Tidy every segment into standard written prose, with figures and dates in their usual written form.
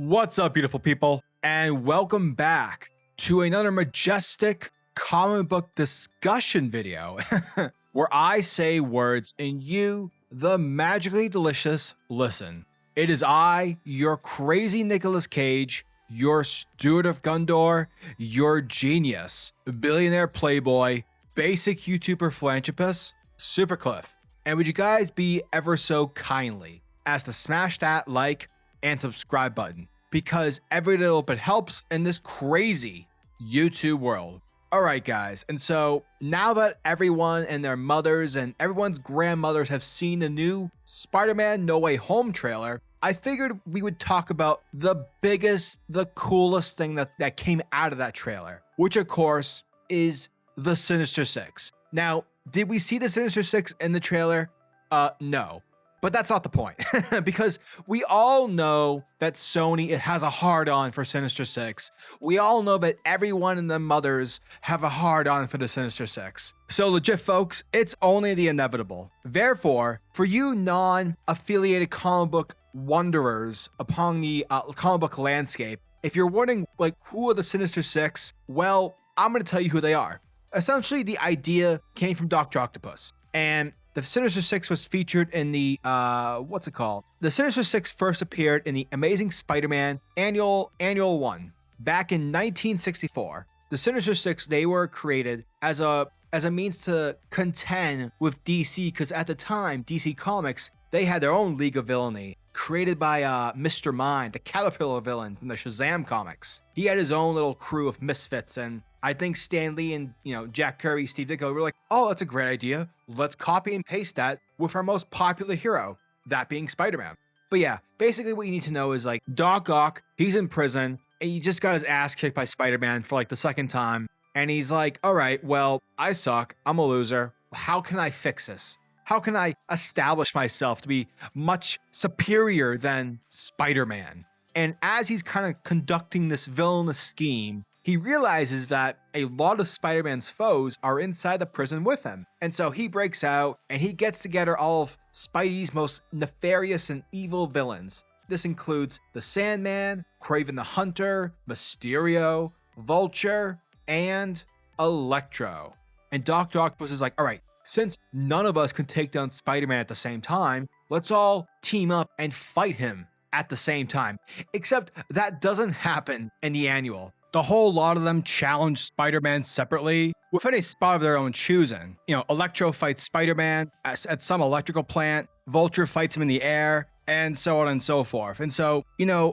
What's up, beautiful people, and welcome back to another majestic comic book discussion video where I say words and you, the magically delicious, listen. It is I, your crazy Nicolas Cage, your steward of Gondor, your genius, billionaire playboy, basic YouTuber philanthropist, SuperCliff. And would you guys be ever so kindly as to smash that like and subscribe button, because every little bit helps in this crazy YouTube world. Alright guys, and so now that everyone and their mothers and everyone's grandmothers have seen the new Spider-Man No Way Home trailer, I figured we would talk about the biggest, the coolest thing that came out of that trailer, which of course is the Sinister Six. Now, did we see the Sinister Six in the trailer? No. But that's not the point, because we all know that Sony has a hard-on for Sinister Six. We all know that everyone and their mothers have a hard-on for the Sinister Six. So legit, folks, it's only the inevitable. Therefore, for you non-affiliated comic book wanderers upon the comic book landscape, if you're wondering, like, who are the Sinister Six? Well, I'm going to tell you who they are. Essentially, the idea came from Doctor Octopus, and the Sinister Six was featured in the, what's it called? The Sinister Six first appeared in the Amazing Spider-Man Annual 1 back in 1964. The Sinister Six, they were created as a means to contend with DC, because at the time, DC Comics, they had their own League of Villainy, created by Mr. Mind, the Caterpillar villain from the Shazam comics. He had his own little crew of misfits, and I think Stan Lee and Jack Kirby, Steve Ditko were like, oh, that's a great idea. Let's copy and paste that with our most popular hero, that being Spider-Man. But yeah, basically what you need to know is, like, Doc Ock, he's in prison and he just got his ass kicked by Spider-Man for like the second time. And he's like, all right, well, I suck. I'm a loser. How can I fix this? How can I establish myself to be much superior than Spider-Man? And as he's kind of conducting this villainous scheme, he realizes that a lot of Spider-Man's foes are inside the prison with him. And so he breaks out and he gets together all of Spidey's most nefarious and evil villains. This includes the Sandman, Kraven the Hunter, Mysterio, Vulture, and Electro. And Doctor Octopus is like, all right, since none of us can take down Spider-Man at the same time, let's all team up and fight him at the same time. Except that doesn't happen in the annual. The whole lot of them challenge Spider-Man separately within a spot of their own choosing. Electro fights Spider-Man at some electrical plant, Vulture fights him in the air, and so on and so forth. And so,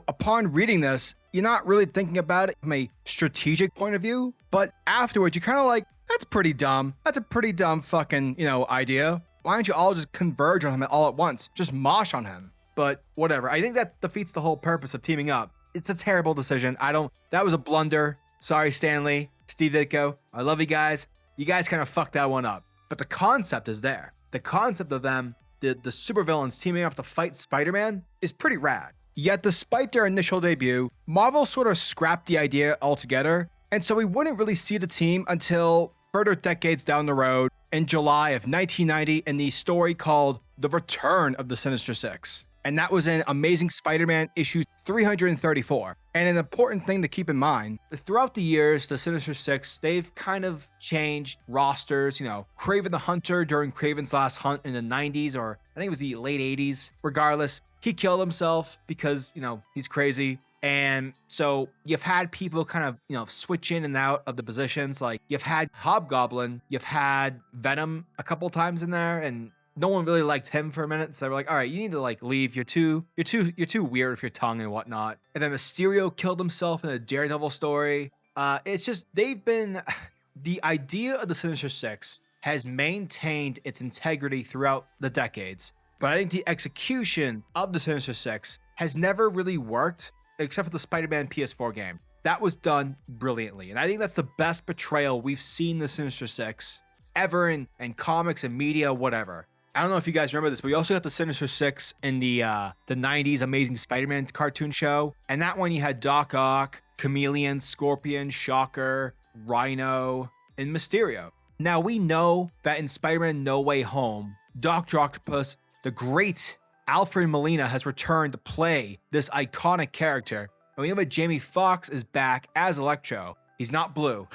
upon reading this, you're not really thinking about it from a strategic point of view, but afterwards, you're kind of like, that's pretty dumb. That's a pretty dumb fucking, idea. Why don't you all just converge on him all at once? Just mosh on him. But whatever. I think that defeats the whole purpose of teaming up. It's a terrible decision. That was a blunder. Sorry, Stanley, Steve Ditko. I love you guys. You guys kind of fucked that one up. But the concept is there. The concept of them, the supervillains teaming up to fight Spider-Man, is pretty rad. Yet despite their initial debut, Marvel sort of scrapped the idea altogether, and so we wouldn't really see the team until further decades down the road in July of 1990 in the story called The Return of the Sinister Six. And that was in Amazing Spider-Man issue 334. And an important thing to keep in mind, throughout the years, the Sinister Six, they've kind of changed rosters. Kraven the Hunter during Kraven's Last Hunt in the 90s, or I think it was the late 80s. Regardless, he killed himself because, he's crazy. And so you've had people kind of, switch in and out of the positions. Like, you've had Hobgoblin, you've had Venom a couple times in there, and no one really liked him for a minute, so they were like, all right, you need to leave. You're too weird with your tongue and whatnot. And then Mysterio killed himself in a Daredevil story. It's just, the idea of the Sinister Six has maintained its integrity throughout the decades. But I think the execution of the Sinister Six has never really worked, except for the Spider-Man PS4 game. That was done brilliantly. And I think that's the best portrayal we've seen the Sinister Six ever in comics and media, whatever. I don't know if you guys remember this, but we also got the Sinister Six in the 90s Amazing Spider-Man cartoon show. And that one you had Doc Ock, Chameleon, Scorpion, Shocker, Rhino, and Mysterio. Now we know that in Spider-Man No Way Home, Doctor Octopus, the great Alfred Molina, has returned to play this iconic character. And we know that Jamie Foxx is back as Electro. He's not blue,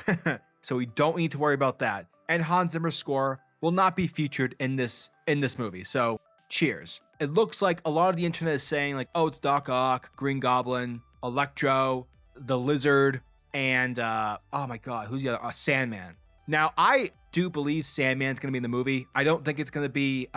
so we don't need to worry about that. And Hans Zimmer's score will not be featured in this movie. So cheers. It looks like a lot of the internet is saying like, oh, it's Doc Ock, Green Goblin, Electro, the Lizard, and oh my God, who's the other? Sandman. Now, I do believe Sandman's going to be in the movie. I don't think it's going to be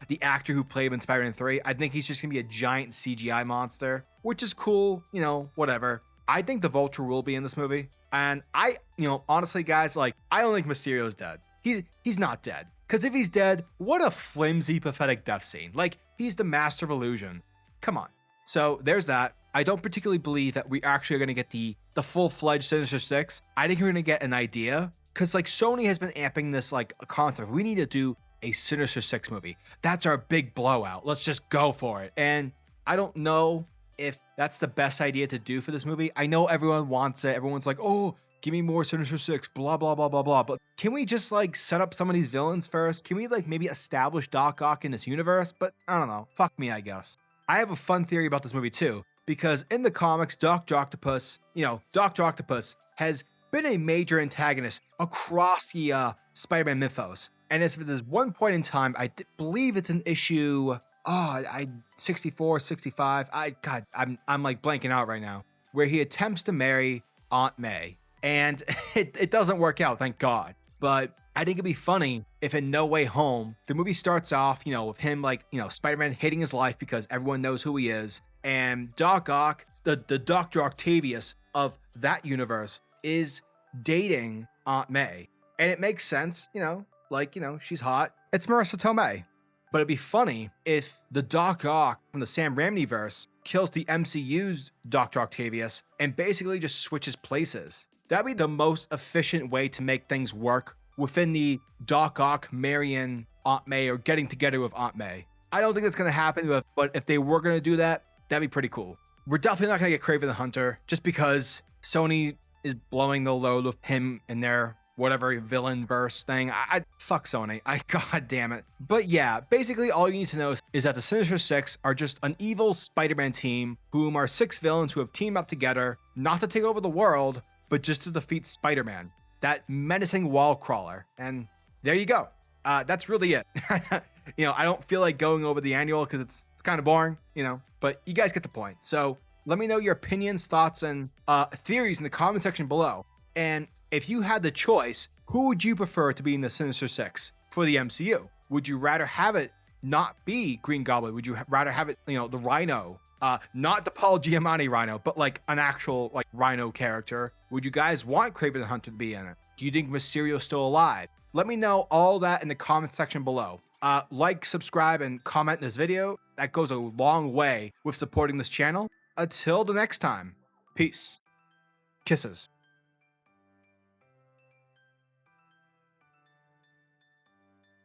the actor who played him in Spider-Man 3. I think he's just going to be a giant CGI monster, which is cool, you know, whatever. I think the Vulture will be in this movie. And I, you know, honestly, guys, like, I don't think Mysterio's dead. He's not dead. Because if he's dead, what a flimsy, pathetic death scene. Like, he's the master of illusion. Come on. So there's that. I don't particularly believe that we actually are going to get the full-fledged Sinister Six. I think we're going to get an idea. Because, like, Sony has been amping this, like, a concept. We need to do a Sinister Six movie. That's our big blowout. Let's just go for it. And I don't know if that's the best idea to do for this movie. I know everyone wants it. Everyone's like, oh, give me more Sinister Six, blah, blah, blah, blah, blah. But can we just, like, set up some of these villains first? Can we, like, maybe establish Doc Ock in this universe? But I don't know. Fuck me, I guess. I have a fun theory about this movie, too. Because in the comics, Doctor Octopus has been a major antagonist across the Spider-Man mythos. And as if there's one point in time, I believe it's an issue 64, 65. I'm like blanking out right now, where he attempts to marry Aunt May. And it doesn't work out, thank God. But I think it'd be funny if in No Way Home, the movie starts off, you know, with him like, you know, Spider-Man hating his life because everyone knows who he is. And Doc Ock, the Doctor Octavius of that universe, is dating Aunt May. And it makes sense, you know, like, you know, she's hot. It's Marissa Tomei. But it'd be funny if the Doc Ock from the Sam Raimi verse kills the MCU's Doctor Octavius and basically just switches places. That'd be the most efficient way to make things work within the Doc Ock marrying Aunt May or getting together with Aunt May. I don't think that's going to happen, but if they were going to do that, that'd be pretty cool. We're definitely not going to get Kraven the Hunter just because Sony is blowing the load with him in their whatever villain verse thing. I fuck Sony. God damn it. But yeah, basically all you need to know is that the Sinister Six are just an evil Spider-Man team whom are 6 villains who have teamed up together not to take over the world, but just to defeat Spider-Man, that menacing wall crawler. And there you go. That's really it. You know, I don't feel like going over the annual because it's kind of boring, you know, but you guys get the point. So let me know your opinions, thoughts, and theories in the comment section below. And if you had the choice, who would you prefer to be in the Sinister Six for the MCU? Would you rather have it not be Green Goblin? Would you rather have it, you know, the Rhino? Not the Paul Giamatti Rhino, but like an actual like Rhino character. Would you guys want Kraven the Hunter to be in it? Do you think Mysterio's still alive? Let me know all that in the comment section below. Like, subscribe, and comment in this video. That goes a long way with supporting this channel. Until the next time, peace. Kisses.